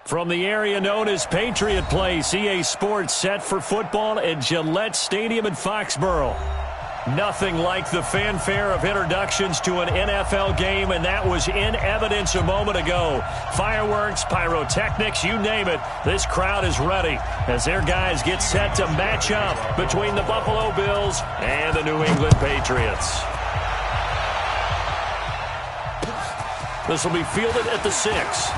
From the area known as Patriot Place, EA Sports set for football at Gillette Stadium in Foxborough. Nothing like the fanfare of introductions to an NFL game, and that was in evidence a moment ago. Fireworks, pyrotechnics, you name it, this crowd is ready as their guys get set to match up between the Buffalo Bills and the New England Patriots. This will be fielded at the 6.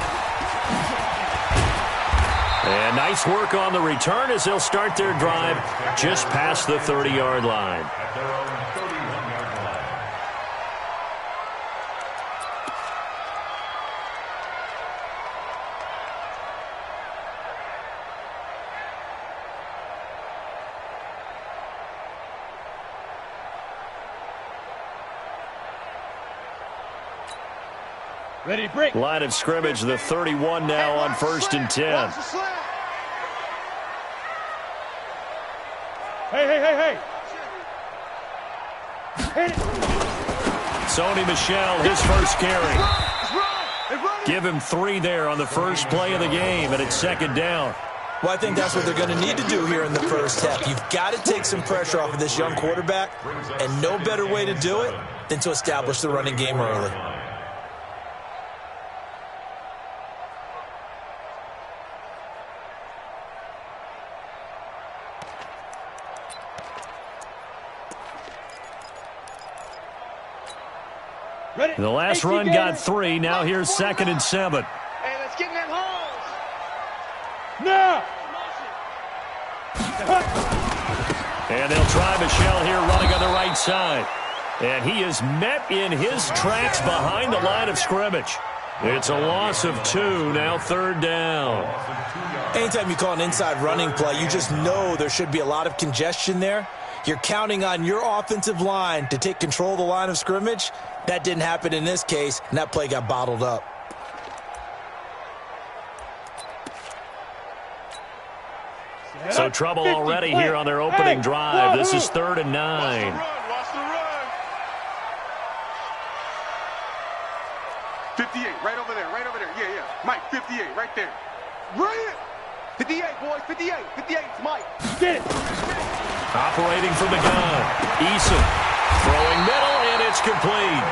And nice work on the return as they'll start their drive just past the 30-yard line. Ready, break. Line of scrimmage, the 31 now on 1st and 10. Hey. Hit it. Sony Michel, his first carry. Give him 3 there on the first play of the game, and it's 2nd down. Well, I think that's what they're going to need to do here in the first half. You've got to take some pressure off of this young quarterback, and no better way to do it than to establish the running game early. The last run got 3. Now here's 2nd and 7. Hey, let's get in that hole. No. And they'll try Michel here running on the right side. And he is met in his tracks behind the line of scrimmage. It's a loss of 2, now 3rd down. Anytime you call an inside running play, you just know there should be a lot of congestion there. You're counting on your offensive line to take control of the line of scrimmage. That didn't happen in this case, and that play got bottled up. So trouble already here on their opening drive. This is 3rd and 9. Watch the run. 58, right over there. Yeah. Mike, 58, right there. Run it. 58, boys, 58. 58, Mike. Get it. Operating from the gun. Eason throwing middle, and it's complete.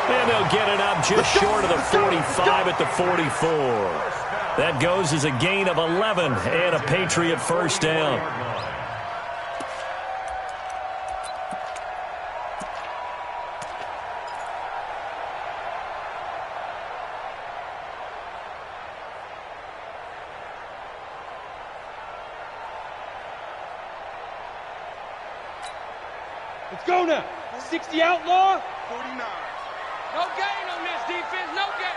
And they'll get it up just short of the 45 at the 44. That goes as a gain of 11 and a Patriot first down. Let's go now. 60 outlaw. 49. No gain on this defense. No gain.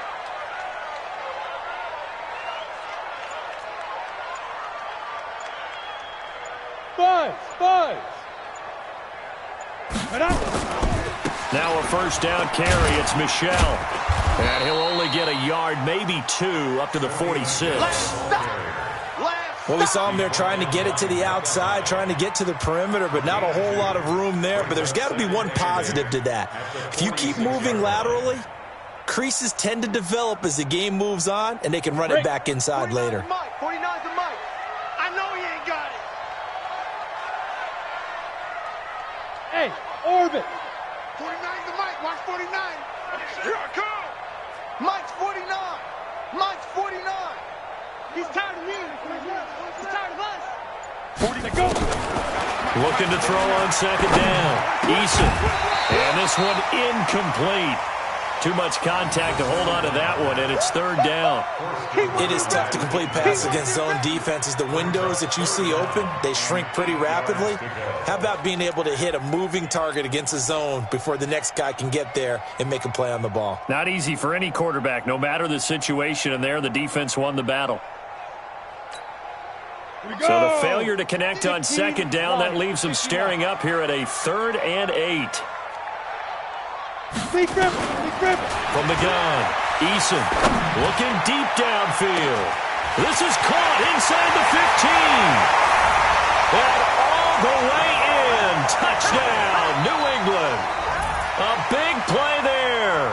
Five. Now a first down carry. It's Michel. And he'll only get a yard, maybe 2, up to the 46. Well, we saw him there trying to get it to the outside, trying to get to the perimeter, but not a whole lot of room there. But there's got to be one positive to that. If you keep moving laterally, creases tend to develop as the game moves on, and they can run it back inside later. 49's the Mike. I know he ain't got it. Hey, orbit. 49's the Mike. Watch 49. Here I come. Mike's 49. Mike's 49. He's tired of you. He's tired of us. 40 to go. Looking to throw on 2nd down. Eason. And this one incomplete. Too much contact to hold on to that one, and it's 3rd down. It is tough to complete passes against zone defenses. The windows that you see open, they shrink pretty rapidly. How about being able to hit a moving target against a zone before the next guy can get there and make a play on the ball? Not easy for any quarterback, no matter the situation, and there the defense won the battle. So the failure to connect on 2nd down, that leaves them staring up here at a 3rd and 8. Big grip. From the gun, Eason looking deep downfield. This is caught inside the 15. And all the way in. Touchdown, New England. A big play there.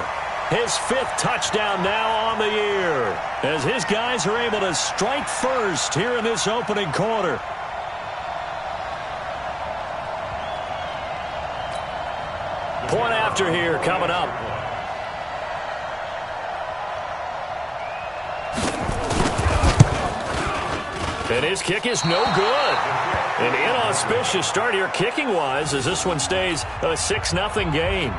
His 5th touchdown now on the year, as his guys are able to strike first here in this opening quarter. Point after here coming up. And his kick is no good. An inauspicious start here kicking-wise as this one stays a 6-0 game.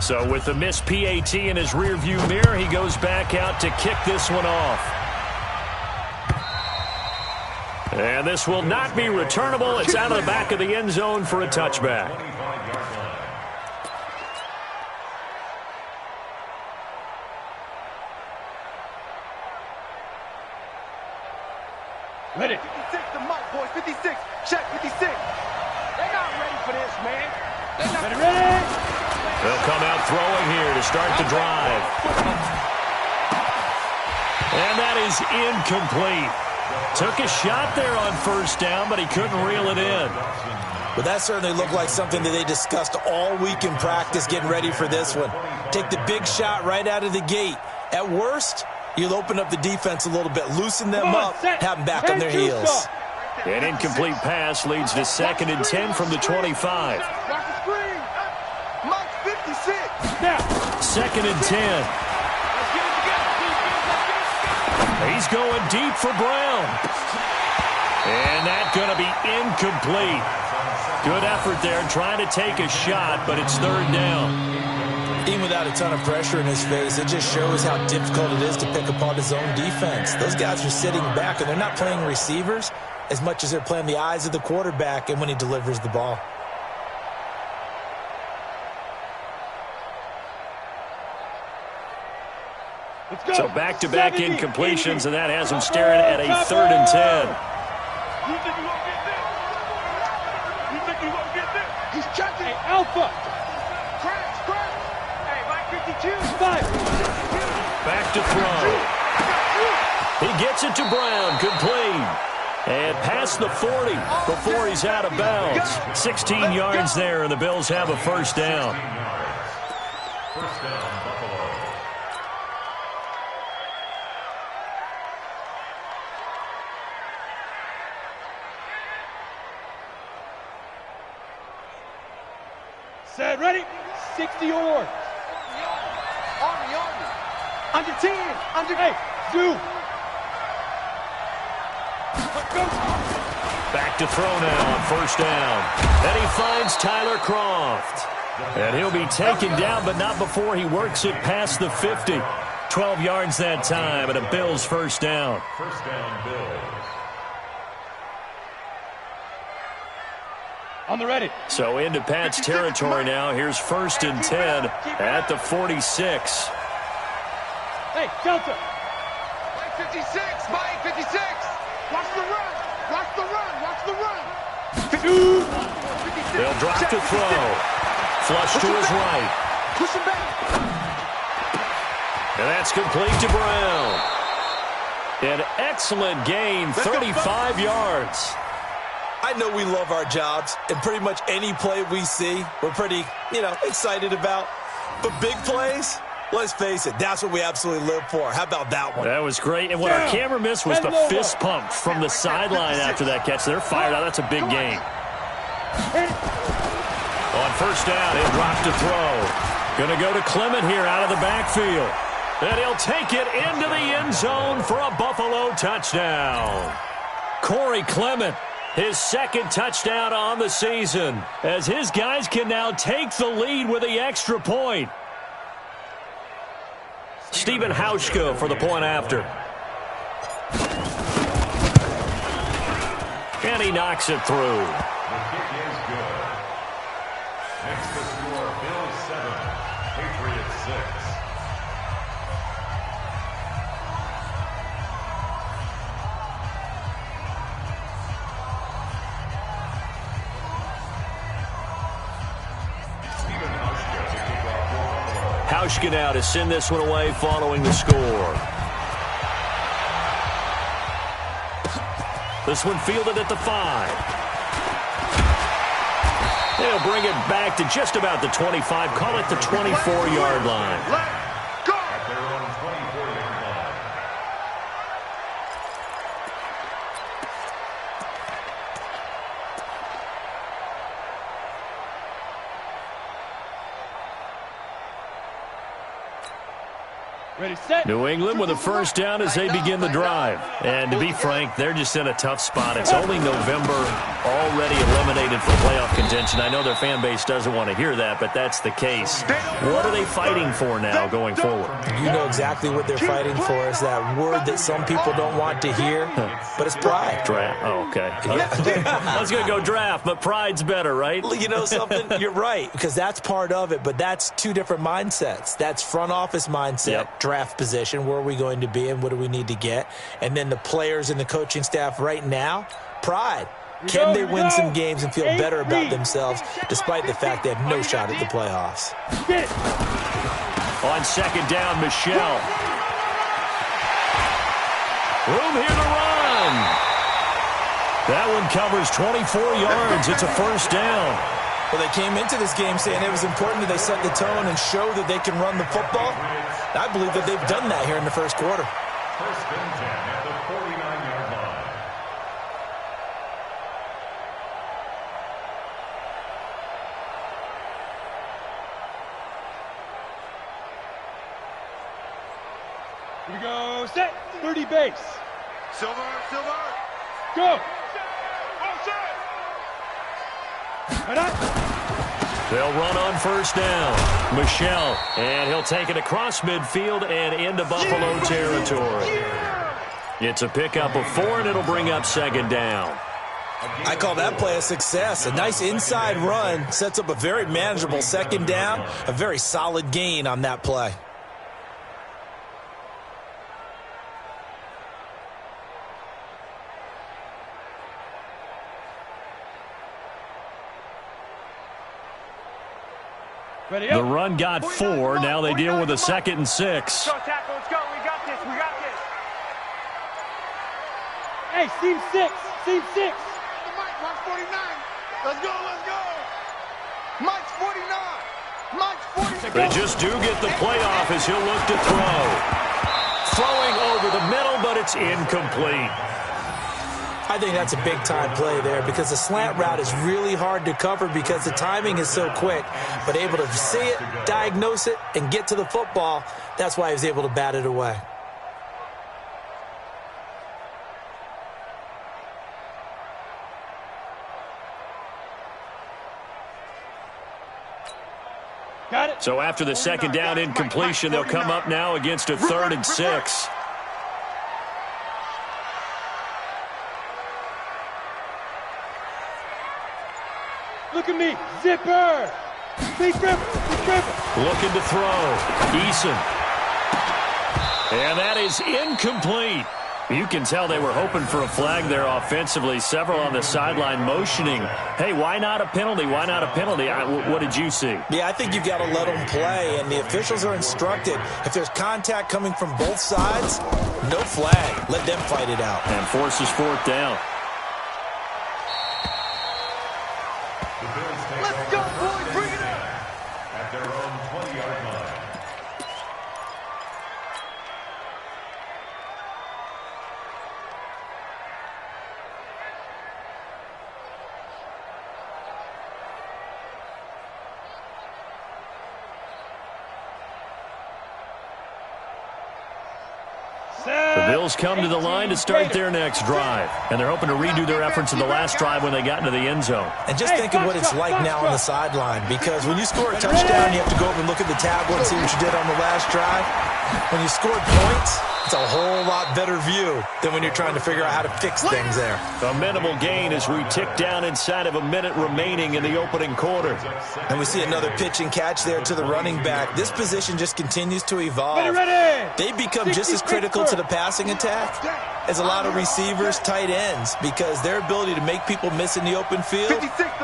So with the missed PAT in his rearview mirror, he goes back out to kick this one off. And this will not be returnable. It's out of the back of the end zone for a touchback. Ready. 56 to Mike, boys. 56. Check 56. They're not ready for this, man. They're not ready. They'll come out throwing here to start the drive. And that is incomplete. Took a shot there on first down, but he couldn't reel it in. But that certainly looked like something that they discussed all week in practice getting ready for this one. Take the big shot right out of the gate. At worst, you'll open up the defense a little bit, loosen them up, have them back on their heels. An incomplete pass leads to 2nd and 10 from the 25. Mike 56. 2nd and 10. He's going deep for Brown. And that's going to be incomplete. Good effort there trying to take a shot, but it's 3rd down. Even without a ton of pressure in his face, it just shows how difficult it is to pick apart his own defense. Those guys are sitting back, and they're not playing receivers as much as they're playing the eyes of the quarterback and when he delivers the ball. So back-to-back incompletions, and that has him staring at a 3rd and 10. You think you won't get this? You think you won't get this? He's checking. Hey, Alpha. Crash. Hey, Mike 52. Back to throw. He gets it to Brown, complete. And past the 40 before he's out of bounds. 16 yards there, and the Bills have a first down. First down, Buffalo. Set, ready? 60 yards. Army. Under 10. Under 8. Do. Back to throw now on first down. And he finds Tyler Kroft. And he'll be taken down, but not before he works it past the 50. 12 yards that time, and a Bills first down. First down, Bills. On the ready. So into Pat's territory now. Here's 1st and 10 at the 46. Hey, Delta. Mike 56. Mike 56. Watch the run. Watch the run. They'll drop to throw. Flush to his right. Push him back. And that's complete to Brown. An excellent gain, 35 yards. I know we love our jobs, and pretty much any play we see, we're pretty, excited about. But big plays, let's face it, that's what we absolutely live for. How about that one? That was great. And what our camera missed was the fist pump from the sideline after that catch. They're fired out. That's a big gain. On first down, he'll drop to throw. Going to go to Clement here out of the backfield. And he'll take it into the end zone for a Buffalo touchdown. Corey Clement, his 2nd touchdown on the season, as his guys can now take the lead with the extra point. Stephen Hauschka for the point after. And he knocks it through. The kick is good. Next to score, Bills 7, Patriots 6. Stephen Hauschka to kick off Hauschka now to send this one away following the score. This one fielded at the 5. They'll bring it back to just about the 25. Call it the 24-yard line. Ready, set. New England with a first down as they begin the drive. And to be frank, they're just in a tough spot. It's only November, already eliminated from playoff contention. I know their fan base doesn't want to hear that, but that's the case. What are they fighting for now going forward? You know exactly what they're fighting for. Is that word that some people don't want to hear, but it's pride. Draft. Oh, okay. I was going to go draft, but pride's better, right? You know something? You're right, because that's part of it, but that's two different mindsets. That's front office mindset, draft position, where are we going to be and what do we need to get? And then the players and the coaching staff right now, pride. Can they win some games and feel better about themselves despite the fact they have no shot at the playoffs? On second down, Michel. Room here to run. That one covers 24 yards. It's a first down. Well, they came into this game saying it was important that they set the tone and show that they can run the football. I believe that they've done that here in the first quarter. First and 10 at the 49-yard line. Here we go, set. 30 base. Silver, silver. Go. They'll run on first down. Michel, and he'll take it across midfield and into Buffalo territory. It's a pickup of 4, and it'll bring up second down. I call that play a success. A nice inside run sets up a very manageable second down, a very solid gain on that play. The run got 4. Now they deal with a 2nd and 6. Go, tackle. Let's go. We got this. We got this. Hey, seam 6. Seam 6. Mike's 49. Let's go. Let's go. Mike's 49. Mike's 49. They just do get the playoff as he'll look to throw. Throwing over the middle, but it's incomplete. I think that's a big-time play there because the slant route is really hard to cover because the timing is so quick. But able to see it, diagnose it, and get to the football, that's why he was able to bat it away. Got it. So after the second down incompletion, they'll come up now against a 3rd and 6. Look at me. Zipper. Big grip. Looking to throw. Eason. And that is incomplete. You can tell they were hoping for a flag there offensively. Several on the sideline motioning. Hey, why not a penalty? Why not a penalty? What did you see? Yeah, I think you've got to let them play, and the officials are instructed. If there's contact coming from both sides, no flag. Let them fight it out. And forces 4th down. Let's go, boys. Bring it up. At their own 20-yard line. The Bills come to the line to start their next drive. And they're hoping to redo their efforts in the last drive when they got into the end zone. And just think of what it's like now on the sideline, because when you score a touchdown, you have to go over and look at the tablet and see what you did on the last drive. When you scored points, it's a whole lot better view than when you're trying to figure out how to fix things there. A minimal gain as we tick down inside of a minute remaining in the opening quarter. And we see another pitch and catch there to the running back. This position just continues to evolve. They become just as critical to the passing attack as a lot of receivers, tight ends, because their ability to make people miss in the open field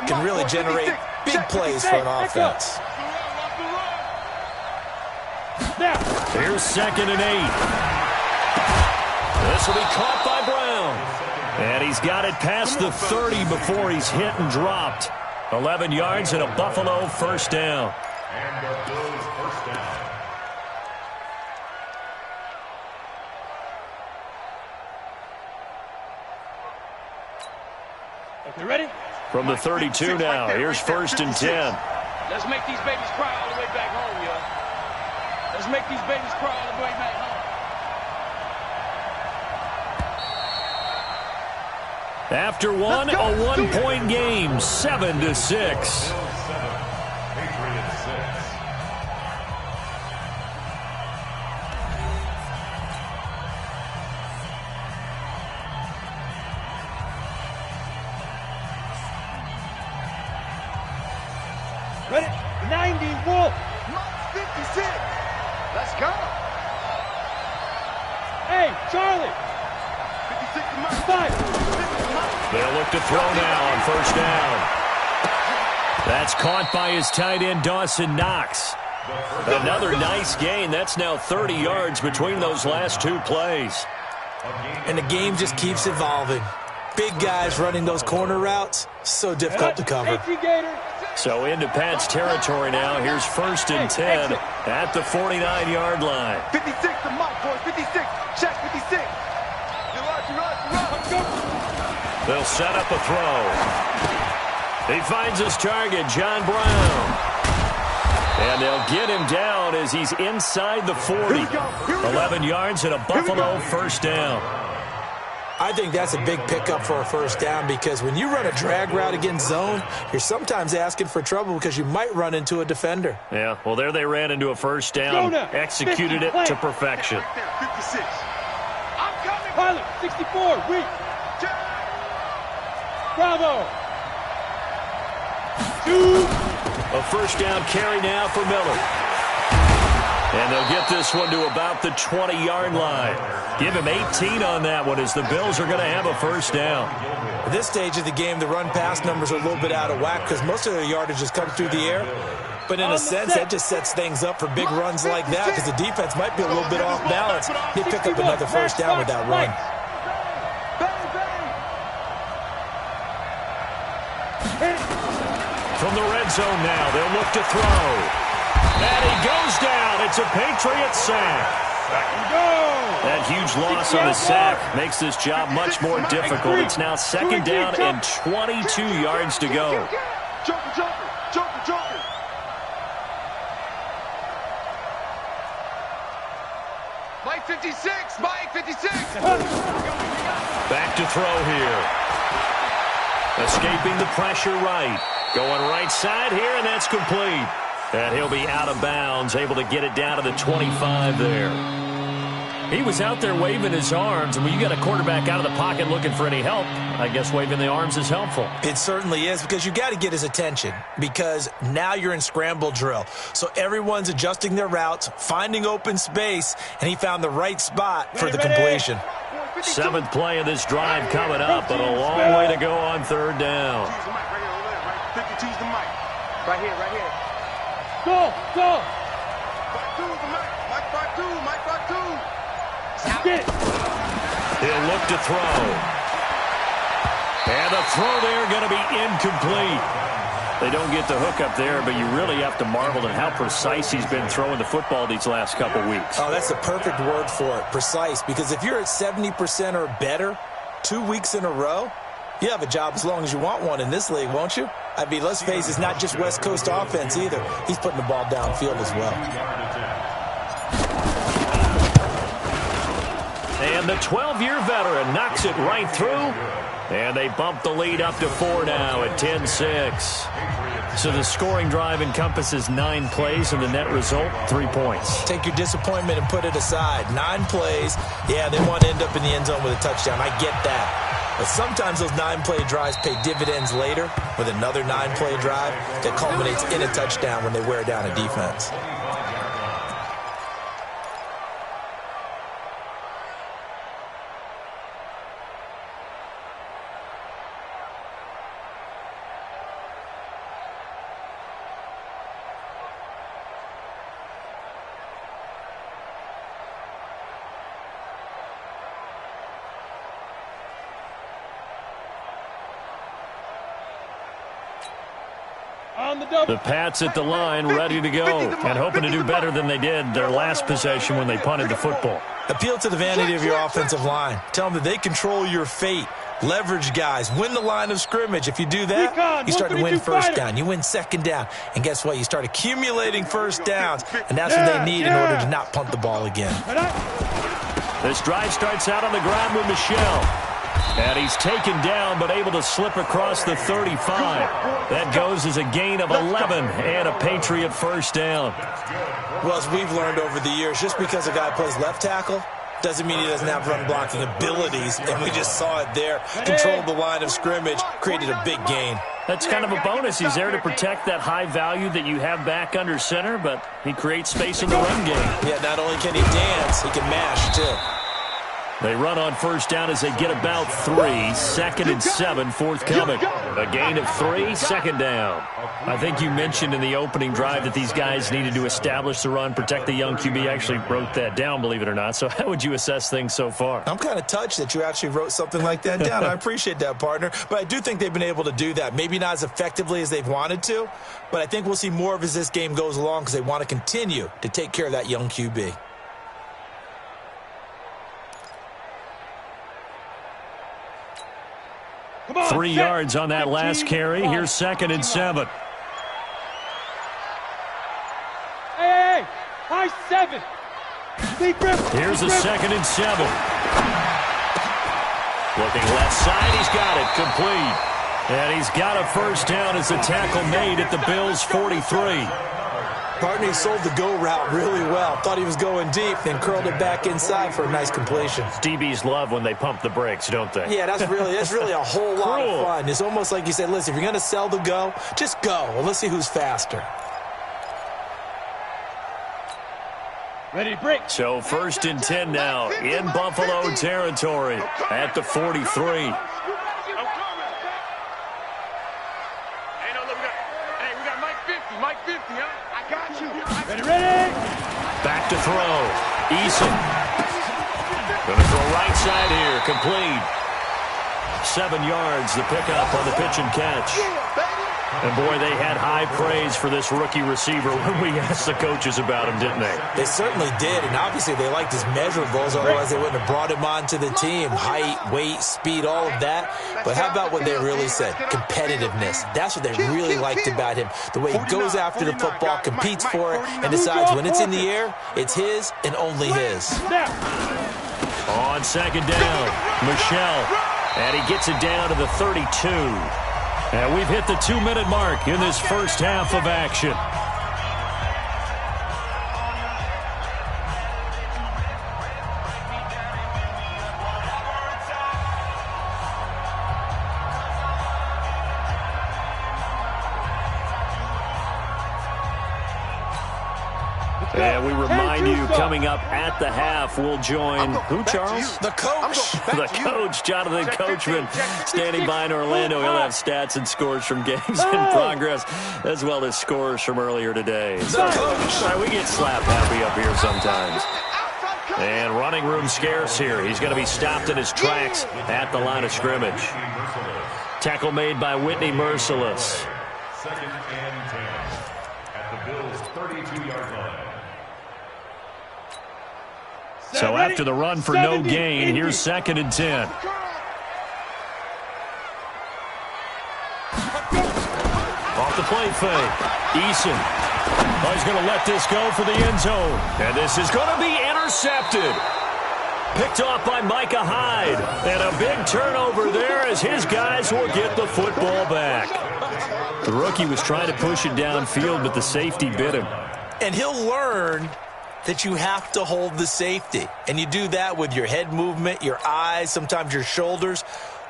can really generate big plays for an offense. Here's 2nd and 8. This will be caught by Brown. And he's got it past the 30 before he's hit and dropped. 11 yards and a Buffalo first down. And the Bills first down. Okay, ready? From the 32 now, here's 1st and 10. Let's make these babies cry all the way back home, yo. Let's make these babies cry all the way back home. After one, a one-point game, 7-6. Bills 7, Patriots 6. Ready? 90, Wolf. 56. Let's go. Hey, Charlie. 56 to Mike. 5. They'll look to throw now on first down. That's caught by his tight end, Dawson Knox. Another nice gain. That's now 30 yards between those last 2 plays. And the game just keeps evolving. Big guys running those corner routes, so difficult to cover. So into Pat's territory now. Here's 1st and 10 at the 49-yard line. 56 to Mike, boys. 56. Check 56. They'll set up a throw. He finds his target, John Brown. And they'll get him down as he's inside the 40. 11 yards and a Buffalo first down. I think that's a big pickup for a first down because when you run a drag route against zone, you're sometimes asking for trouble because you might run into a defender. Yeah, well, there they ran into a first down, executed it to perfection. 56. I'm coming. Pilot, 64, weak. Bravo. 2. A first down carry now for Miller. And they'll get this one to about the 20-yard line. Give him 18 on that one as the Bills are going to have a first down. At this stage of the game, the run-pass numbers are a little bit out of whack because most of their yardage has come through the air. But in a sense, that just sets things up for big runs like that because the defense might be a little bit off balance. They pick up another first down with that run. From the red zone now, they'll look to throw. And he goes down. It's a Patriots sack. That huge loss on the sack makes this job much more difficult. It's now 2nd down and 22 yards to go. Joker. Mike 56. Mike 56. Back to throw here. Escaping the pressure right. Going right side here, and that's complete. And he'll be out of bounds, able to get it down to the 25 there. He was out there waving his arms, and when you got a quarterback out of the pocket looking for any help, I guess waving the arms is helpful. It certainly is because you got to get his attention because now you're in scramble drill. So everyone's adjusting their routes, finding open space, and he found the right spot for the completion. 7th play of this drive coming up, but a long way to go on 3rd down. 52's the mic. Right here. Go. 52's the mic. Mike 52. He'll look to throw. And the throw there going to be incomplete. They don't get the hook up there, but you really have to marvel at how precise he's been throwing the football these last couple weeks. Oh, that's the perfect word for it, precise, because if you're at 70% or better 2 weeks in a row, you have a job as long as you want one in this league, won't you? I mean, let's face it, it's not just West Coast offense either. He's putting the ball downfield as well. And the 12-year veteran knocks it right through. And they bump the lead up to 4 now at 10-6. So the scoring drive encompasses 9 plays, and the net result, 3 points. Take your disappointment and put it aside. 9 plays. Yeah, they want to end up in the end zone with a touchdown. I get that. But sometimes those 9-play drives pay dividends later with another 9-play drive that culminates in a touchdown when they wear down a defense. The Pats at the line, ready to go, and hoping to do better than they did their last possession when they punted the football. Appeal to the vanity of your offensive line. Tell them that they control your fate. Leverage guys. Win the line of scrimmage. If you do that, you start to win first down. You win second down. And guess what? You start accumulating first downs, and that's what they need in order to not punt the ball again. This drive starts out on the ground with Michel. And he's taken down, but able to slip across the 35. That goes as a gain of 11 and a Patriot first down. Well, as we've learned over the years, just because a guy plays left tackle doesn't mean he doesn't have run-blocking abilities, and we just saw it there. Controlled the line of scrimmage, created a big gain. That's kind of a bonus. He's there to protect that high value that you have back under center, but he creates space in the run game. Yeah, not only can he dance, he can mash, too. They run on first down as they get about 3. 2nd and 7, forthcoming. A gain of 3, second down. I think you mentioned in the opening drive that these guys needed to establish the run, protect the young QB. I actually wrote that down, believe it or not. So how would you assess things so far? I'm kind of touched that you actually wrote something like that down. I appreciate that, partner. But I do think they've been able to do that. Maybe not as effectively as they've wanted to, but I think we'll see more of as this game goes along because they want to continue to take care of that young QB. On, 3 yards on that last carry. Here's 2nd and 7. Hey, high 7. Here's a 2nd and 7. Looking left side, he's got it, complete. And he's got a first down as the tackle made at the Bills' 43. Partner, he sold the go route really well. Thought he was going deep, then curled it back inside for a nice completion. DBs love when they pump the brakes, don't they? Yeah, that's really a whole lot of fun. It's almost like you said, listen, if you're going to sell the go, just go. Well, let's see who's faster. Ready to break. So 1st and 10 now in Buffalo territory at the 43. Ready. Back to throw. Eason. Going to throw right side here. Complete. 7 yards, the pickup on the pitch and catch. And, boy, they had high praise for this rookie receiver when we asked the coaches about him, didn't they? They certainly did, and obviously they liked his measurables, otherwise they wouldn't have brought him onto the team. Height, weight, speed, all of that. But how about what they really said? Competitiveness. That's what they really liked about him. The way he goes after the football, competes for it, and decides when it's in the air, it's his and only his. On 2nd down, Michel. And he gets it down to the 32. And we've hit the 2-minute mark in this first half of action. And we remind you, coming up at the half, we'll join who, Charles? The coach. The coach, Jonathan Coachman, standing by in Orlando. He'll have stats and scores from games in progress, as well as scores from earlier today. So, we get slap happy up here sometimes. And running room scarce here. He's going to be stopped in his tracks at the line of scrimmage. Tackle made by Whitney Merciless. 2nd and 10 at the Bills' 32-yard line. So after the run for no gain, here's 2nd and 10. Off the play fake. Eason. Oh, he's going to let this go for the end zone. And this is going to be intercepted. Picked off by Micah Hyde. And a big turnover there as his guys will get the football back. The rookie was trying to push it downfield, but the safety bit him. And he'll learn that you have to hold the safety. And you do that with your head movement, your eyes, sometimes your shoulders.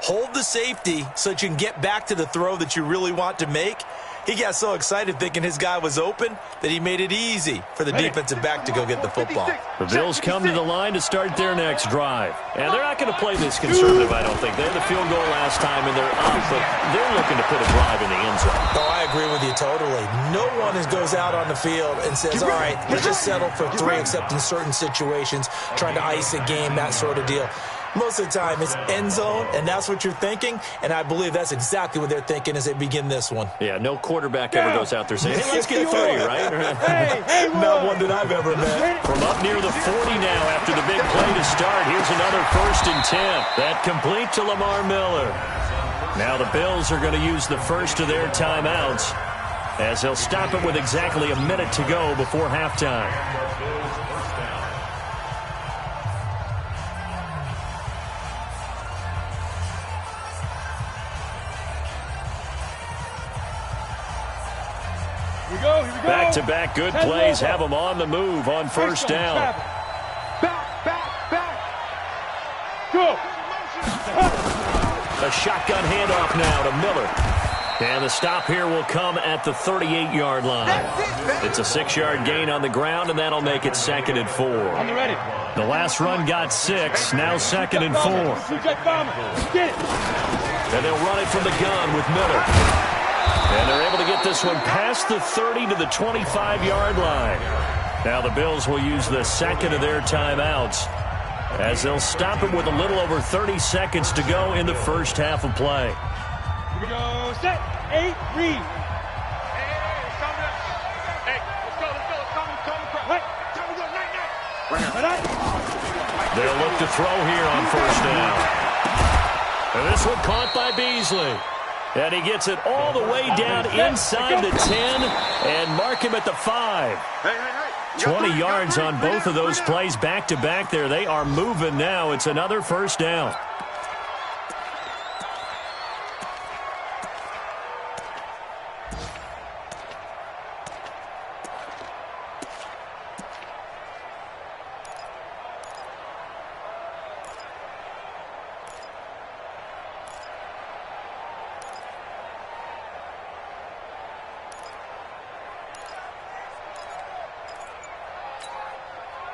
Hold the safety so that you can get back to the throw that you really want to make. He got so excited thinking his guy was open that he made it easy for the defensive back to go get the football. The Bills come to the line to start their next drive. And they're not going to play this conservative, I don't think. They had the field goal last time, and they're up, but they're looking to put a drive in the end zone. Oh, I agree with you totally. No one goes out on the field and says, all right, let's just settle for 3, except in certain situations, trying to ice a game, that sort of deal. Most of the time, it's end zone, and that's what you're thinking, and I believe that's exactly what they're thinking as they begin this one. Yeah, no quarterback ever goes out there saying, hey, let's get 30, right? Hey, not one that I've ever met. From up near the 40 now after the big play to start, here's another 1st and 10. That complete to Lamar Miller. Now the Bills are going to use the first of their timeouts as they'll stop it with exactly a minute to go before halftime. Back-to-back good plays have them on the move on 1st down. Back. Go. A shotgun handoff now to Miller. And the stop here will come at the 38-yard line. It's a 6-yard gain on the ground, and that'll make it 2nd and 4. On the ready. The last run got 6, now 2nd and 4. And they'll run it from the gun with Miller. And they're able to get this one past the 30 to the 25-yard line. Now the Bills will use the 2nd of their timeouts as they'll stop it with a little over 30 seconds to go in the first half of play. Here we go. Set. 8. Read. Hey, let's go. They'll look to throw here on 1st down. And this one caught by Beasley. And he gets it all the way down inside the 10 and mark him at the 5. 20 yards on both of those plays back-to-back there. They are moving now. It's another 1st down.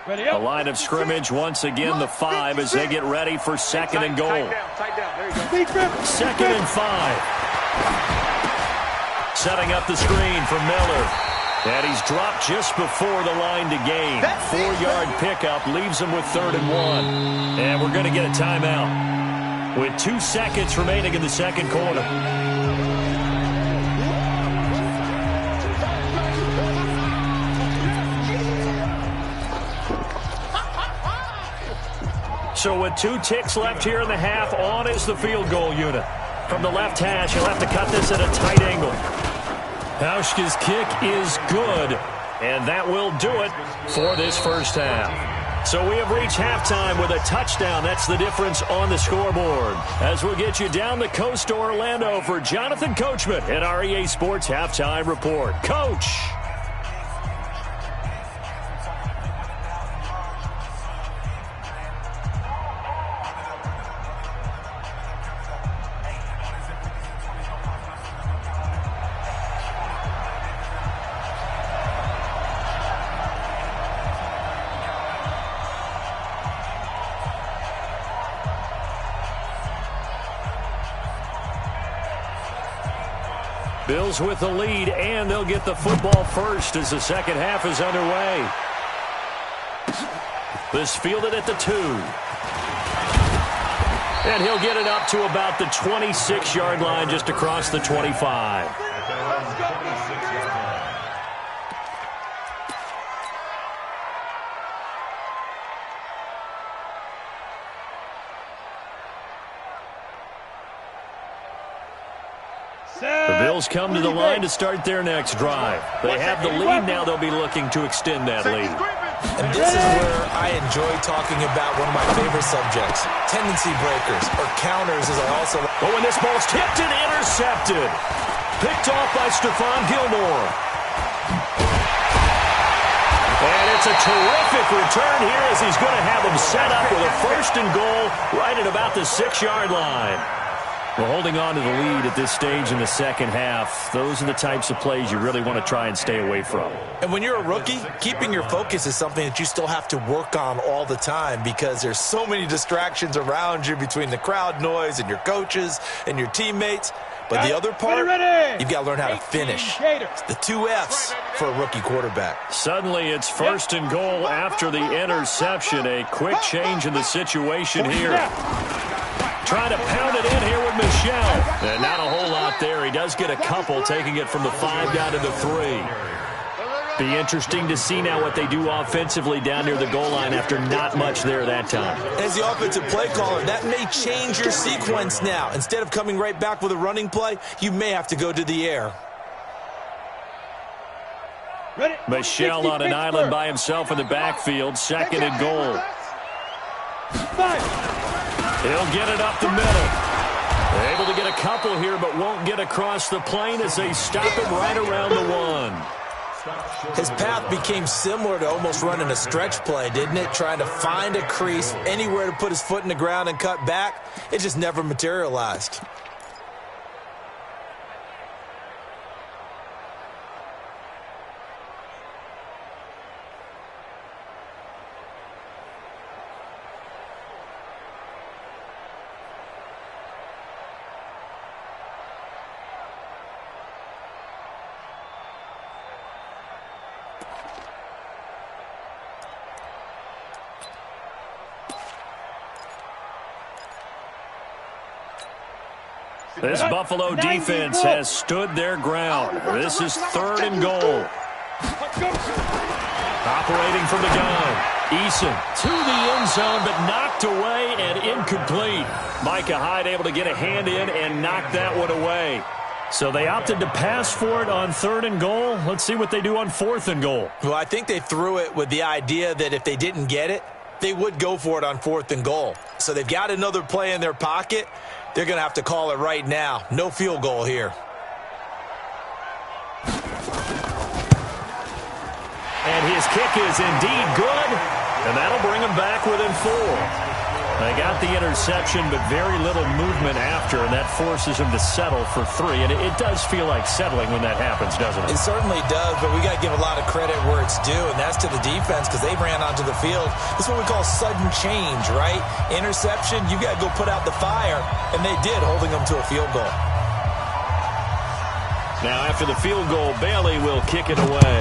A line of scrimmage once again, the 5 as they get ready for 2nd and goal. 2nd and 5. Setting up the screen for Miller. And he's dropped just before the line to gain. 4-yard pickup leaves him with 3rd and 1. And we're going to get a timeout with 2 seconds remaining in the 2nd quarter. So with 2 ticks left here in the half, on is the field goal unit. From the left hash, he'll have to cut this at a tight angle. Hauschka's kick is good, and that will do it for this first half. So we have reached halftime with a touchdown. That's the difference on the scoreboard. As we'll get you down the coast to Orlando for Jonathan Coachman at our EA Sports Halftime Report. Coach! Bills with the lead, and they'll get the football first as the second half is underway. This fielded at the 2. And he'll get it up to about the 26-yard line, just across the 25. The Bills come to the line to start their next drive. They have the lead. Now they'll be looking to extend that lead. And this is where I enjoy talking about one of my favorite subjects, tendency breakers, or counters, as I also... Oh, and this ball's tipped and intercepted. Picked off by Stephon Gilmore. And it's a terrific return here as he's going to have them set up with a 1st and goal right at about the 6-yard line. Well, holding on to the lead at this stage in the second half, those are the types of plays you really want to try and stay away from. And when you're a rookie, keeping your focus is something that you still have to work on all the time because there's so many distractions around you between the crowd noise and your coaches and your teammates. But the other part, you've got to learn how to finish. It's the 2 F's for a rookie quarterback. Suddenly it's 1st and goal after the interception. A quick change in the situation here. Trying to pound it in here with Michel. And not a whole lot there. He does get a couple, taking it from the 5 down to the 3. Be interesting to see now what they do offensively down near the goal line after not much there that time. As the offensive play caller, that may change your sequence now. Instead of coming right back with a running play, you may have to go to the air. Michel on an island by himself in the backfield. 2nd and goal. He'll get it up the middle. Able to get a couple here, but won't get across the plane as they stop him right around the 1. His path became similar to almost running a stretch play, didn't it? Trying to find a crease, anywhere to put his foot in the ground and cut back. It just never materialized. This Buffalo defense has stood their ground. This is 3rd and goal. Operating from the gun. Eason to the end zone, but knocked away and incomplete. Micah Hyde able to get a hand in and knock that one away. So they opted to pass for it on 3rd and goal. Let's see what they do on 4th and goal. Well, I think they threw it with the idea that if they didn't get it, they would go for it on 4th and goal. So they've got another play in their pocket. They're going to have to call it right now. No field goal here. And his kick is indeed good, and that'll bring him back within 4. They got the interception, but very little movement after, and that forces him to settle for 3. And it does feel like settling when that happens, doesn't it? It certainly does, but we got to give a lot of credit where it's due, and that's to the defense because they ran onto the field. This is what we call sudden change, right? Interception, you got to go put out the fire, and they did, holding them to a field goal. Now after the field goal, Bailey will kick it away.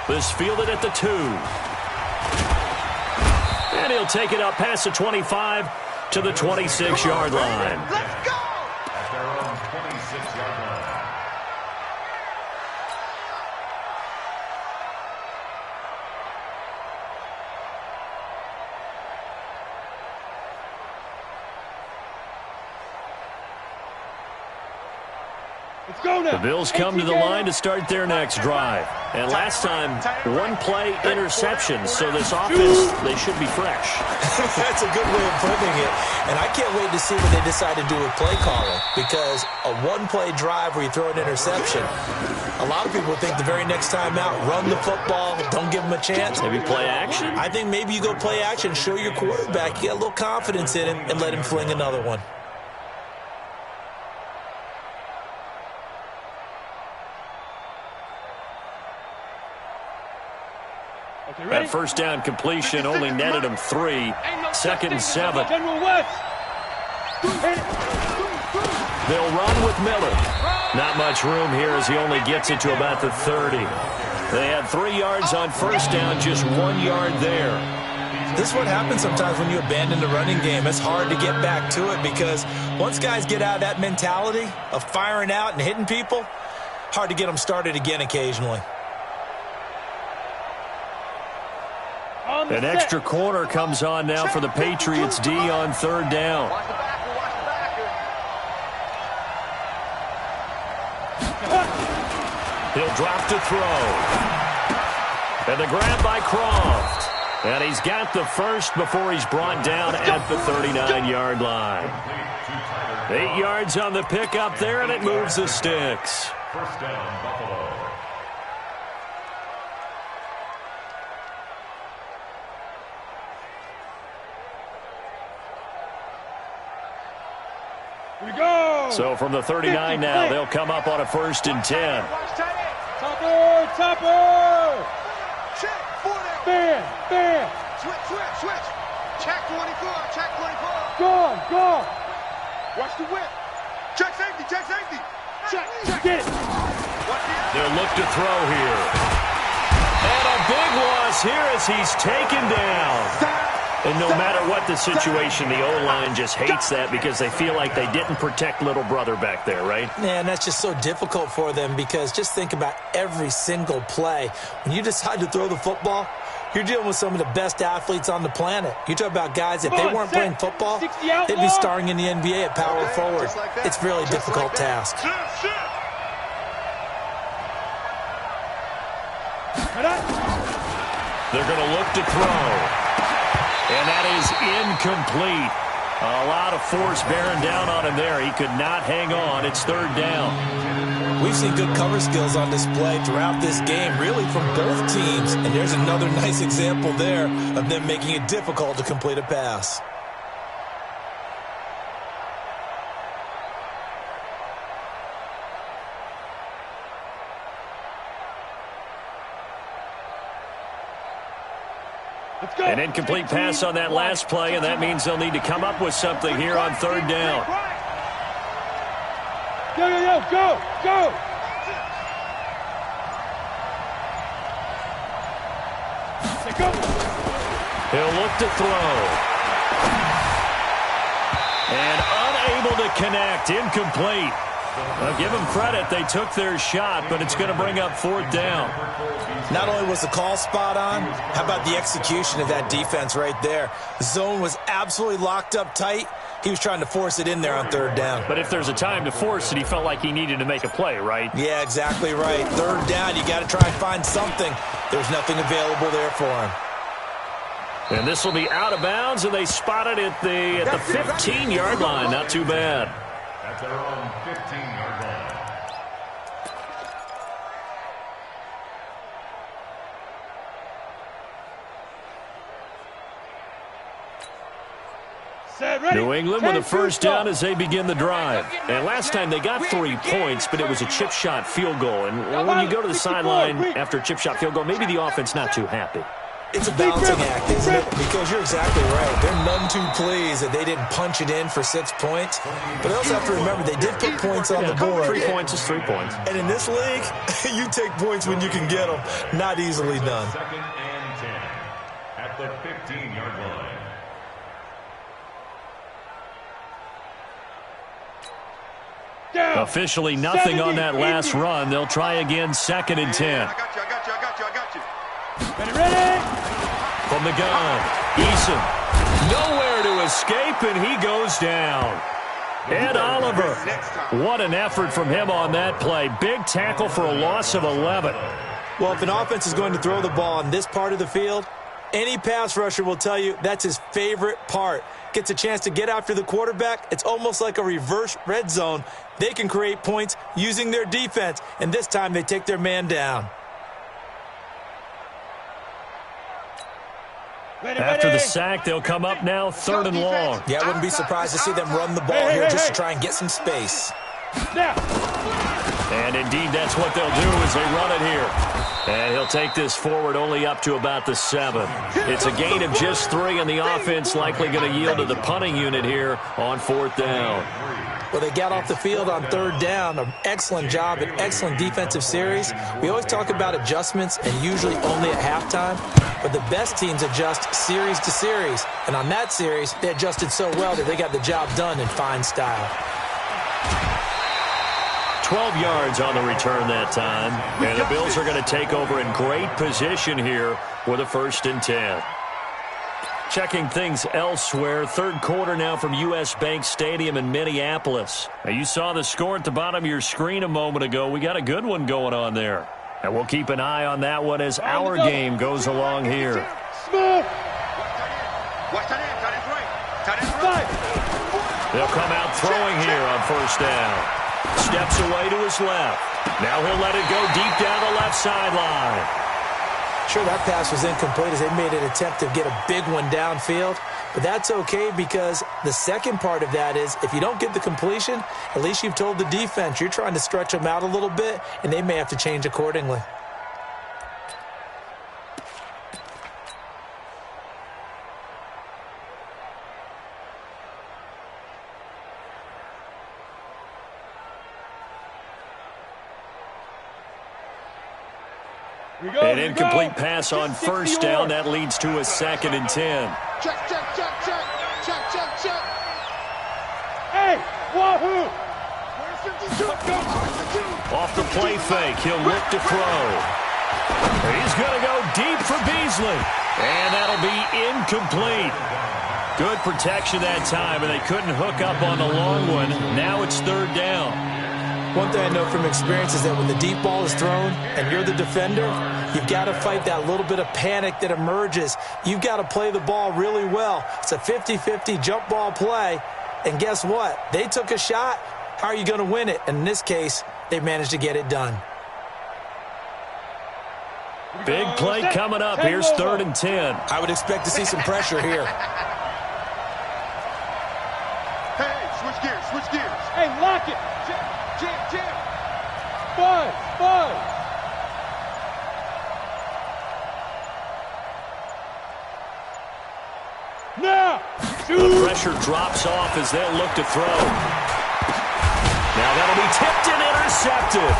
This fielded at the 2. And he'll take it up past the 25 to the 26-yard line. Let's go! At their own 26-yard line. Let's go now. The Bills come to the line to start their next drive. And last time, 1-play interception. So this offense, they should be fresh. That's a good way of putting it. And I can't wait to see what they decide to do with play calling. Because a 1-play drive where you throw an interception, a lot of people think the very next time out, run the football, don't give them a chance. Maybe play action? I think maybe you go play action, show your quarterback, you got a little confidence in him, and let him fling another one. That first down completion only netted him 3. 2nd and 7. They'll run with Miller. Not much room here as he only gets it to about the 30. They had 3 yards on first down, just 1 yard there. This is what happens sometimes when you abandon the running game. It's hard to get back to it because once guys get out of that mentality of firing out and hitting people, hard to get them started again occasionally. An extra corner comes on now for the Patriots D on 3rd down. He'll drop to throw. And the grab by Croft. And he's got the first before he's brought down at the 39-yard line. 8 yards on the pickup there, and it moves the sticks. First down, Buffalo. So from the 39 now, they'll come up on a 1st and 10. Topper! Bam! Bam! Check 24. Check 24. Go. Go. Watch the whip. Check safety. Check safety. Check. Get it. They'll look to throw here. And a big loss here as he's taken down. And no matter what the situation, the O-line just hates that because they feel like they didn't protect little brother back there, right? Man, that's just so difficult for them because just think about every single play. When you decide to throw the football, you're dealing with some of the best athletes on the planet. You talk about guys, if they weren't playing football, they'd be starring in the NBA at power forward. It's a really difficult task. They're going to look to throw. And that is incomplete. A lot of force bearing down on him there. He could not hang on. It's third down. We've seen good cover skills on display throughout this game, really from both teams. And there's another nice example there of them making it difficult to complete a pass. An incomplete pass on that last play, and that means they'll need to come up with something here on third down. Go. He'll look to throw. And unable to connect. Incomplete. I'll give them credit. They took their shot, but it's going to bring up fourth down. Not only was the call spot on, how about the execution of that defense right there? The zone was absolutely locked up tight. He was trying to force it in there on third down. But if there's a time to force it, he felt like he needed to make a play, right? Yeah, exactly right. Third down, you got to try and find something. There's nothing available there for him. And this will be out of bounds, and they spot it at the 15-yard line. Not too bad. At their own 15-yard line. New England with a first down as they begin the drive. And last time they got 3 points, but it was a chip shot field goal. And when you go to the sideline after a chip shot field goal, maybe the offense not too happy. It's a balancing act, isn't it? Because you're exactly right. They're none too pleased that they didn't punch it in for 6 points. But they also have to remember they did put points on the board. 3 points is 3 points. And in this league, you take points when you can get them. Not easily done. Second and 10 at the 15-yard line. Officially nothing on that last run. They'll try again, second and 10. I got you. Ready? From the gun, Eason. Nowhere to escape, and he goes down. Ed Oliver. What an effort from him on that play. Big tackle for a loss of 11. Well, if an offense is going to throw the ball in this part of the field, any pass rusher will tell you that's his favorite part. Gets a chance to get after the quarterback. It's almost like a reverse red zone. They can create points using their defense, and this time they take their man down. After the sack, they'll come up now third and long. Yeah, I wouldn't be surprised to see them run the ball here just to try and get some space. And indeed, that's what they'll do as they run it here. And he'll take this forward only up to about the 7. It's a gain of just 3, and the offense likely going to yield to the punting unit here on fourth down. Well, they got off the field on third down. An excellent job, an excellent defensive series. We always talk about adjustments and usually only at halftime, but the best teams adjust series to series. And on that series, they adjusted so well that they got the job done in fine style. 12 yards on the return that time. And the Bills are going to take over in great position here with a 1st and 10. Checking things elsewhere, third quarter now from U.S. Bank Stadium in Minneapolis. Now, you saw the score at the bottom of your screen a moment ago. We got a good one going on there. And we'll keep an eye on that one as our game goes along here. They'll come out throwing here on first down. Steps away to his left. Now he'll let it go deep down the left sideline. Sure, that pass was incomplete as they made an attempt to get a big one downfield. But that's okay because the second part of that is if you don't get the completion, at least you've told the defense you're trying to stretch them out a little bit, and they may have to change accordingly. An incomplete pass on first down. That leads to a 2nd and 10. Check, check, check, check. Check, check, check. Hey, wahoo! Off the play fake, he'll look to throw. He's going to go deep for Beasley. And that'll be incomplete. Good protection that time, and they couldn't hook up on the long one. Now it's 3rd down. One thing I know from experience is that when the deep ball is thrown and you're the defender, you've got to fight that little bit of panic that emerges. You've got to play the ball really well. It's a 50-50 jump ball play. And guess what? They took a shot. How are you going to win it? And in this case, they managed to get it done. Big play coming up. Here's 3rd and 10. I would expect to see some pressure here. Hey, switch gears, switch gears. Hey, lock it. Jam, jam. 5. Now. The pressure drops off as they'll look to throw. Now that'll be tipped and intercepted.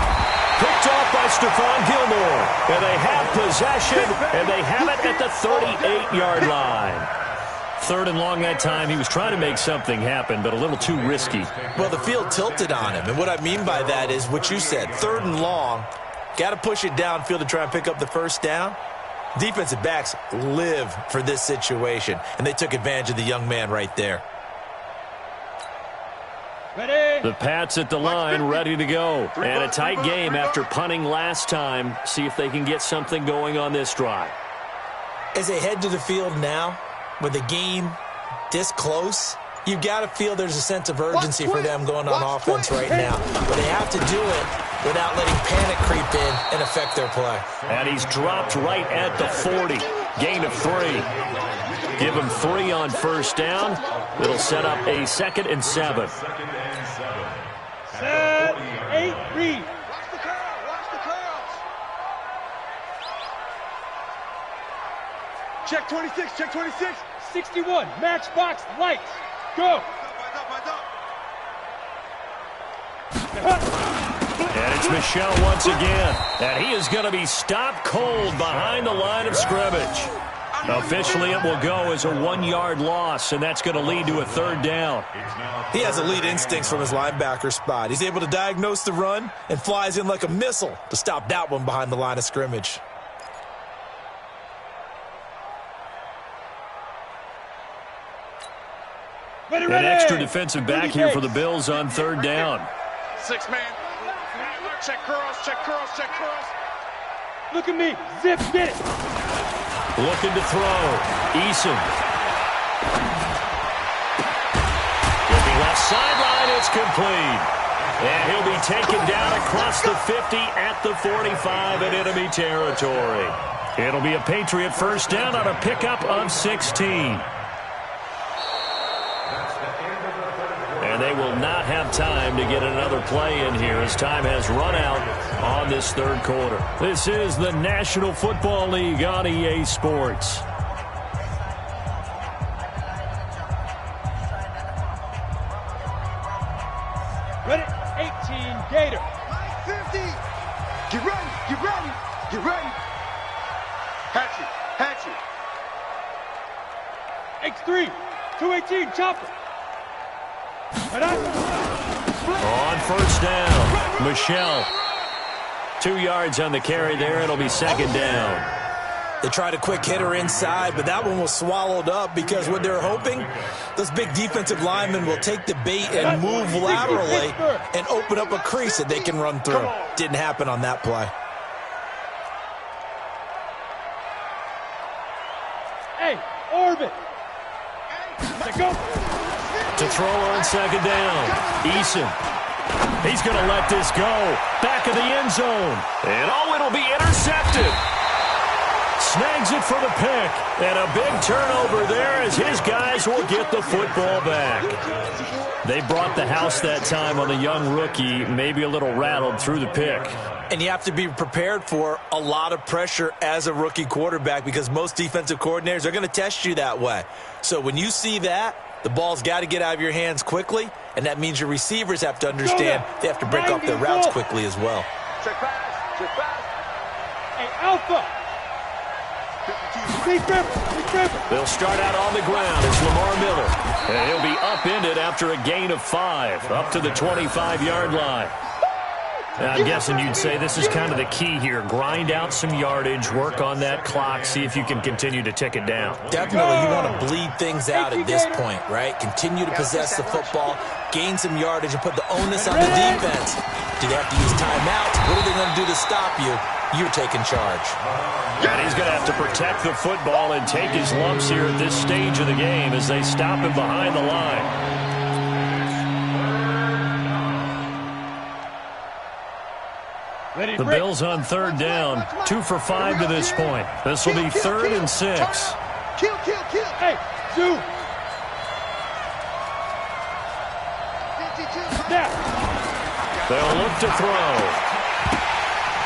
Picked off by Stephon Gilmore. And they have possession, and they have it at the 38-yard line. 3rd and long that time. He was trying to make something happen, but a little too risky. Well, the field tilted on him, and what I mean by that is what you said. 3rd and long, got to push it downfield to try and pick up the first down. Defensive backs live for this situation, and they took advantage of the young man right there. Ready. The Pats at the line, ready to go. And a tight game after punting last time. See if they can get something going on this drive. As they head to the field now, with the game this close, you've got to feel there's a sense of urgency for them going on offense right now. But they have to do it without letting panic creep in and affect their play. And he's dropped right at the 40. Gain of 3. Give him 3 on first down. It'll set up a 2nd and 7. Set. 8, read. Watch the curl, watch the curls. Check 26, check 26. 61, matchbox lights. Go. And it's Michel once again. And he is going to be stopped cold behind the line of scrimmage. Officially, it will go as a 1-yard loss, and that's going to lead to a 3rd down. He has elite instincts from his linebacker spot. He's able to diagnose the run and flies in like a missile to stop that one behind the line of scrimmage. Ready, An ready. extra defensive back here for the Bills on 3rd down. 6 man. Check curls, check curls, check curls. Look at me. Zip, get it. Looking to throw. Eason. Looking left sideline. It's complete. And he'll be taken down across the 50 at the 45 in enemy territory. It'll be a Patriot first down on a pickup of 16. And they will not have time to get another play in here as time has run out on this 3rd quarter. This is the National Football League on EA Sports. Ready. 18, Gator. 50. Get ready, get ready, get ready. Hatchet, hatchet. X3, 218, chopper. On first down, Michel. 2 yards on the carry there. It'll be 2nd down. They tried a quick hitter inside, but that one was swallowed up because what they're hoping, those big defensive linemen will take the bait and move laterally and open up a crease that they can run through. Didn't happen on that play. Hey, orbit. Let's go. To throw on 2nd down, Eason. He's going to let this go. Back of the end zone. And it'll be intercepted. Snags it for the pick. And a big turnover there as his guys will get the football back. They brought the house that time on the young rookie, maybe a little rattled through the pick. And you have to be prepared for a lot of pressure as a rookie quarterback because most defensive coordinators are going to test you that way. So when you see that, the ball's got to get out of your hands quickly, and that means your receivers have to understand they have to break up their routes quickly as well. Check pass, check pass. Hey, Alpha. They'll start out on the ground as Lamar Miller. And he'll be upended after a gain of 5, up to the 25-yard line. I'm guessing you'd say this is kind of the key here. Grind out some yardage, work on that clock, see if you can continue to tick it down. Definitely, you want to bleed things out at this point, right? Continue to possess the football, gain some yardage, and put the onus on the defense. Do they have to use timeouts? What are they going to do to stop you? You're taking charge. And he's going to have to protect the football and take his lumps here at this stage of the game as they stop him behind the line. The Bills on 3rd down, 2 for 5 to this point. This will be 3rd and 6. Kill. Hey, Zoo. They'll look to throw.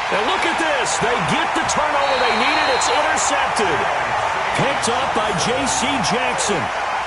And look at this. They get the turnover they needed. It's intercepted. Picked up by J.C. Jackson.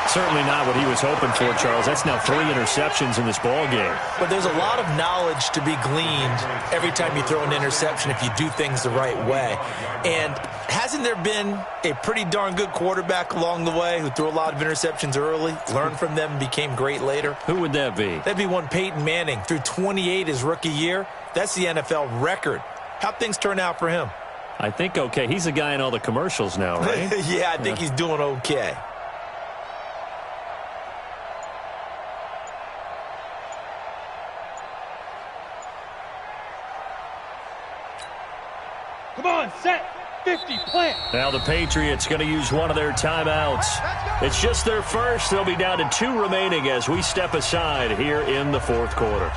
Certainly not what he was hoping for, Charles. That's now 3 interceptions in this ball game. But there's a lot of knowledge to be gleaned every time you throw an interception if you do things the right way. And hasn't there been a pretty darn good quarterback along the way who threw a lot of interceptions early, learned from them, and became great later? Who would that be? That'd be one Peyton Manning. Threw 28 his rookie year. That's the NFL record. How'd things turn out for him? I think okay. He's a guy in all the commercials now, right? Yeah, I think he's doing okay. Come on, set. 50, plant. Now the Patriots going to use one of their timeouts. It's just their first. They'll be down to 2 remaining as we step aside here in the 4th quarter.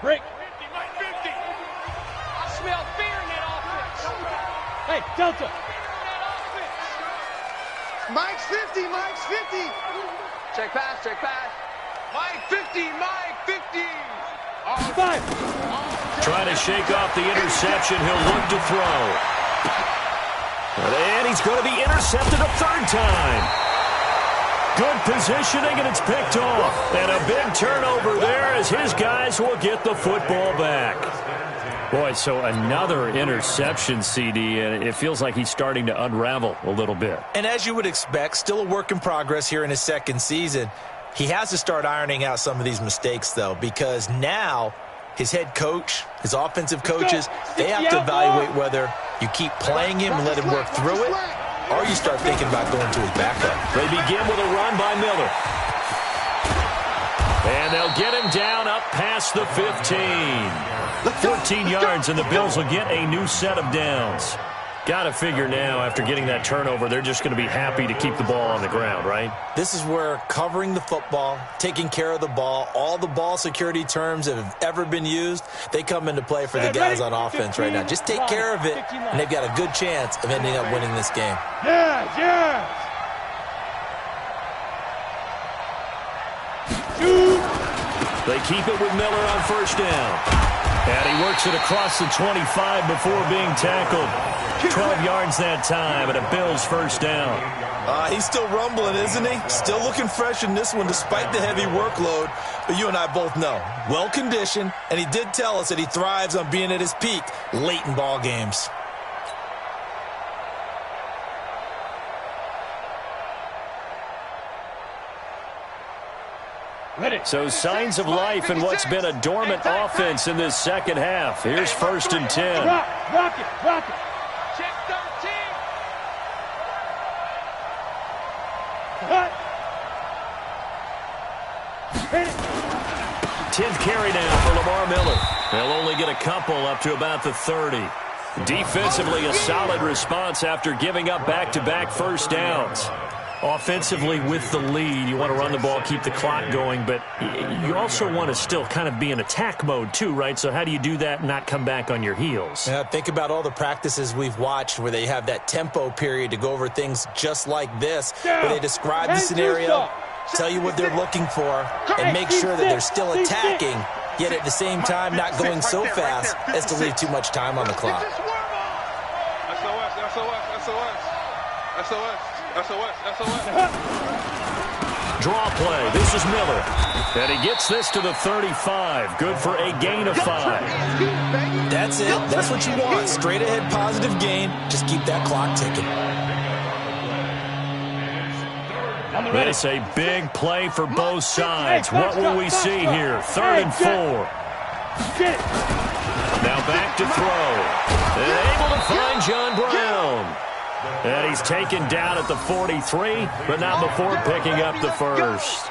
Break. 50, Mike 50. I smell fear in that offense. Hey, Delta. Mike's 50, Mike's 50. Check pass. Mike 50, Mike 50. Five. Trying to shake off the interception. He'll look to throw. And he's going to be intercepted a 3rd time. Good positioning, and it's picked off. And a big turnover there as his guys will get the football back. Boy, so another interception, CD, and it feels like he's starting to unravel a little bit. And as you would expect, still a work in progress here in his 2nd season. He has to start ironing out some of these mistakes, though, because now his head coach, his offensive coaches, they have to evaluate whether you keep playing him and let him work through it, or you start thinking about going to his backup. They begin with a run by Miller. And they'll get him down up past the 15. 14 yards, and the Bills will get a new set of downs. Got to figure now, after getting that turnover, they're just going to be happy to keep the ball on the ground, right? This is where covering the football, taking care of the ball, all the ball security terms that have ever been used, they come into play for the guys on offense right now. Just take care of it, and they've got a good chance of ending up winning this game. Yeah. Shoot. They keep it with Miller on 1st down. And he works it across the 25 before being tackled. 12 yards that time, and a Bills 1st down. He's still rumbling, isn't he? Still looking fresh in this one despite the heavy workload. But you and I both know, well-conditioned, and he did tell us that he thrives on being at his peak late in ball games. So signs of life in what's been a dormant offense in this 2nd half. Here's 1st and 10. Rock it. Check 13. 10th carry now for Lamar Miller. They'll only get a couple up to about the 30. Defensively, a solid response after giving up back-to-back 1st downs. Offensively, with the lead, you want to run the ball, keep the clock going, but you also want to still kind of be in attack mode too, right? So how do you do that and not come back on your heels? Yeah, think about all the practices we've watched where they have that tempo period to go over things just like this, where they describe the scenario, tell you what they're looking for, and make sure that they're still attacking, yet at the same time not going so fast as to leave too much time on the clock. draw play. This is Miller. And he gets this to the 35. Good for a gain of 5. That's it. That's what you want. Straight ahead positive gain. Just keep that clock ticking. It's a big play for both sides. What will we see here? 3rd and 4. Now back to throw. And able to find John Brown. And he's taken down at the 43, but not before picking up the first.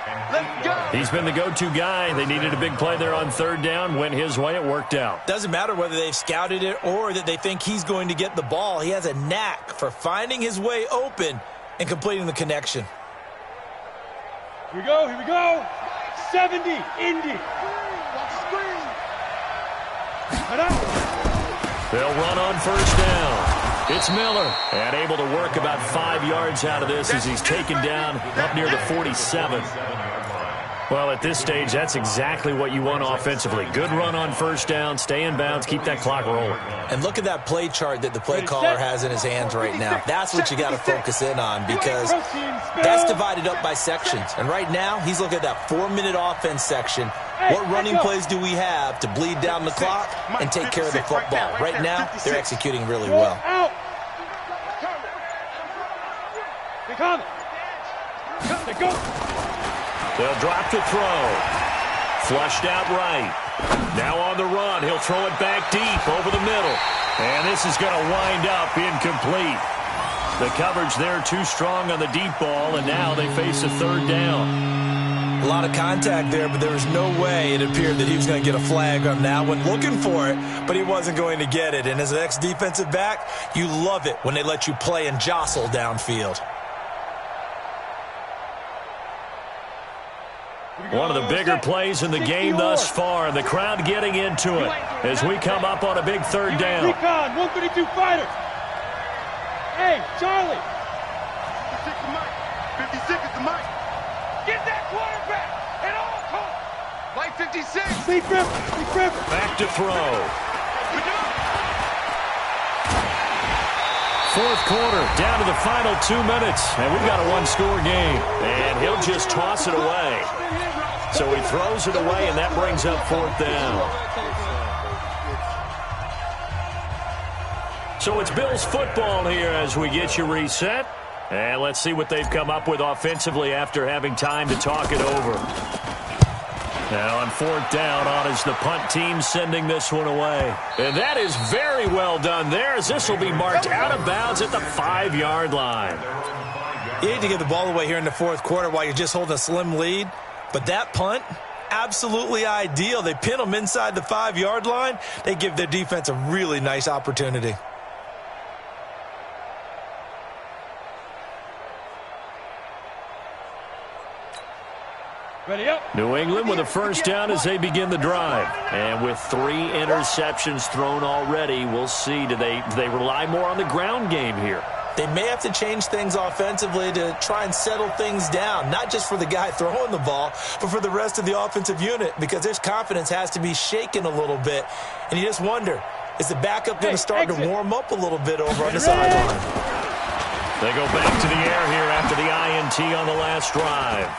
He's been the go-to guy. They needed a big play there on 3rd down. Went his way. It worked out. Doesn't matter whether they've scouted it or that they think he's going to get the ball. He has a knack for finding his way open and completing the connection. Here we go, here we go. 70, Indy. They'll run on 1st down. It's Miller, and able to work about 5 yards out of this as he's taken down up near the 47. Well, at this stage, that's exactly what you want offensively. Good run on 1st down, stay in bounds, keep that clock rolling. And look at that play chart that the play caller has in his hands right now. That's what you got to focus in on because that's divided up by sections. And right now, he's looking at that 4-minute offense section. What running plays do we have to bleed down the clock and take care of the football? Right now, they're executing really well. They'll drop to throw. Flushed out right. Now on the run. He'll throw it back deep over the middle. And this is going to wind up incomplete. The coverage there too strong on the deep ball, and now they face a 3rd down. A lot of contact there, but there was no way it appeared that he was going to get a flag on that one. Looking for it, but he wasn't going to get it. And as an ex-defensive back, you love it when they let you play and jostle downfield. One of the bigger plays in the game thus far, and the crowd getting into it as we come up on a big 3rd down. Recon, 132 fighters. Hey, Charlie. 56 is the mic. Get that quarterback at all costs. Like 56. Sleep rip. Back to throw. 4th quarter, down to the final 2 minutes, and we've got a 1-score game. And he'll just toss it away. So he throws it away, and that brings up 4th down. So it's Bills football here as we get you reset. And let's see what they've come up with offensively after having time to talk it over. Now on 4th down, on is the punt team sending this one away. And that is very well done there as this will be marked out of bounds at the 5-yard line. You need to get the ball away here in the 4th quarter while you're just holding a slim lead. But that punt, absolutely ideal. They pin them inside the 5-yard line. They give their defense a really nice opportunity. Ready up. New England with a 1st down as they begin the drive. And with 3 interceptions thrown already, we'll see. Do they rely more on the ground game here? They may have to change things offensively to try and settle things down, not just for the guy throwing the ball, but for the rest of the offensive unit, because their confidence has to be shaken a little bit. And you just wonder, is the backup going to start to warm up a little bit over on the sideline? They go back to the air here after the INT on the last drive.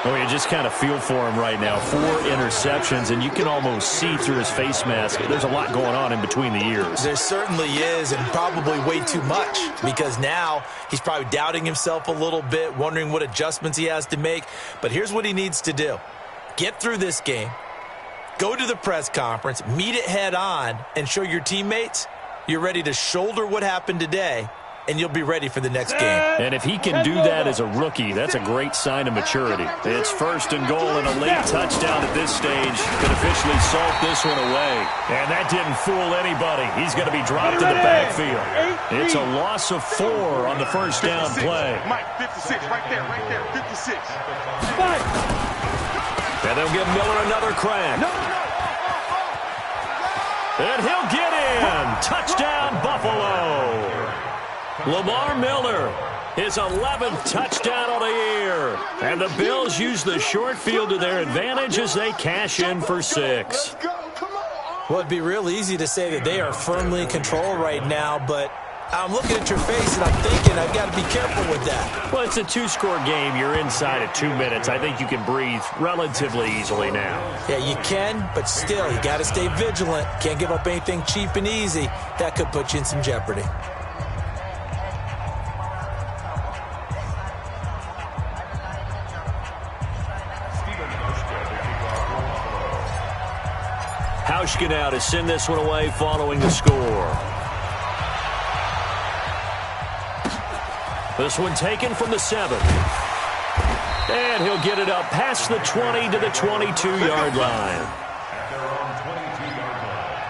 Oh, you just kind of feel for him right now. 4 interceptions, and you can almost see through his face mask. There's a lot going on in between the ears. There certainly is, and probably way too much, because now he's probably doubting himself a little bit, wondering what adjustments he has to make. But here's what he needs to do. Get through this game, go to the press conference, meet it head on, and show your teammates you're ready to shoulder what happened today, and you'll be ready for the next game. And if he can do that as a rookie, that's a great sign of maturity. It's 1st and goal, and a late touchdown at this stage could officially salt this one away. And that didn't fool anybody. He's going to be dropped in the backfield. It's a loss of 4 on the 1st down play. Mike, 56, right there, 56. And they'll give Miller another crack. And he'll get in. Touchdown, Buffalo. Lamar Miller, his 11th touchdown of the year. And the Bills use the short field to their advantage as they cash in for 6. Well, it'd be real easy to say that they are firmly in control right now, but I'm looking at your face, and I'm thinking I've got to be careful with that. Well, it's a two-score game. You're inside of 2 minutes. I think you can breathe relatively easily now. Yeah, you can, but still, you got to stay vigilant. Can't give up anything cheap and easy. That could put you in some jeopardy. Hauschka now to send this one away following the score. This one taken from the 7. And he'll get it up past the 20 to the 22-yard line. At their own 22-yard line.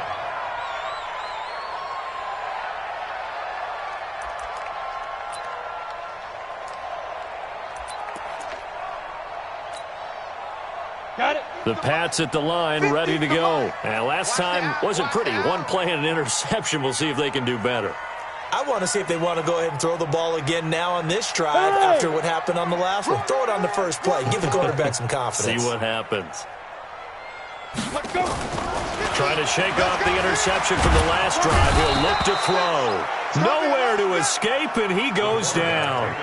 Got it. The Pats at the line, ready to go. And last time wasn't pretty. One play and an interception. We'll see if they can do better. I want to see if they want to go ahead and throw the ball again now on this drive after what happened on the last one. Throw it on the first play. Give the quarterback some confidence. See what happens. Let's go. Trying to shake off the interception from the last drive. He'll look to throw. Nowhere to escape, and he goes down.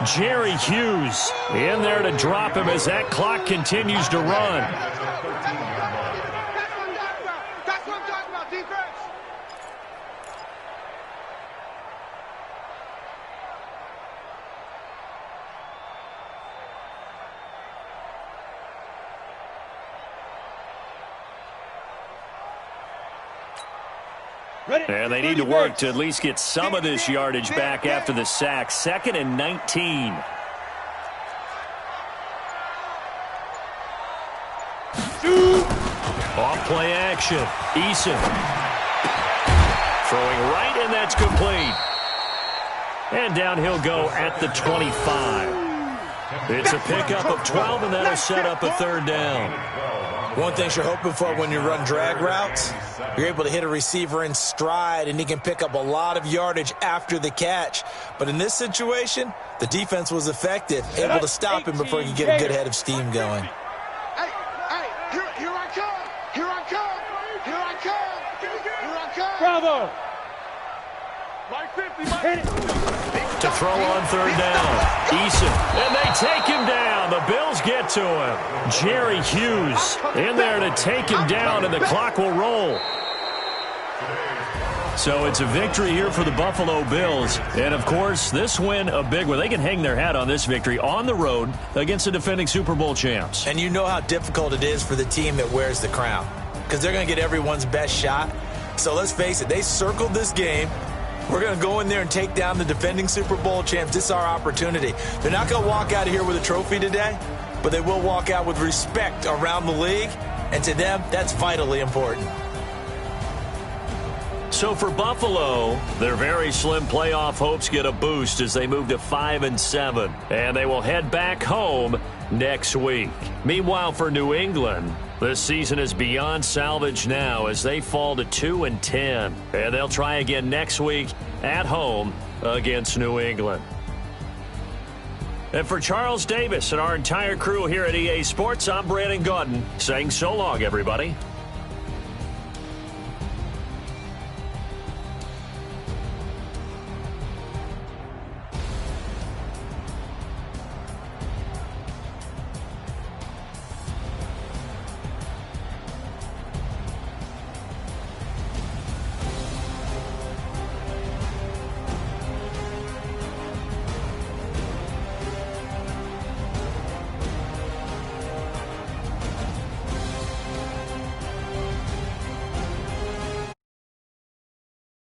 Jerry Hughes in there to drop him as that clock continues to run. That's what I'm talking about, defense. And they need to work to at least get some of this yardage back after the sack. 2nd and 19. Off play action. Eason. Throwing right, and that's complete. And down he'll go at the 25. It's a pickup of 12, and that'll set up a 3rd down. One thing you're hoping for when you run drag routes, you're able to hit a receiver in stride, and he can pick up a lot of yardage after the catch. But in this situation, the defense was effective, able to stop him before he could get a good head of steam going. Hey, here I come. Here I come. Here I come. Here I come. Bravo. Like 50, hit it. To throw on 3rd down. Eason. And they take him down. The Bills get to him. Jerry Hughes in there to take him down, and the clock will roll. So it's a victory here for the Buffalo Bills. And, of course, this win a big one. They can hang their hat on this victory on the road against the defending Super Bowl champs. And you know how difficult it is for the team that wears the crown, because they're going to get everyone's best shot. So let's face it, they circled this game. We're going to go in there and take down the defending Super Bowl champs. This is our opportunity. They're not going to walk out of here with a trophy today, but they will walk out with respect around the league. And to them, that's vitally important. So for Buffalo, their very slim playoff hopes get a boost as they move to 5-7. And they will head back home next week. Meanwhile, for New England, this season is beyond salvage now as they fall to 2-10. And they'll try again next week at home against New England. And for Charles Davis and our entire crew here at EA Sports, I'm Brandon Gaudin saying so long, everybody.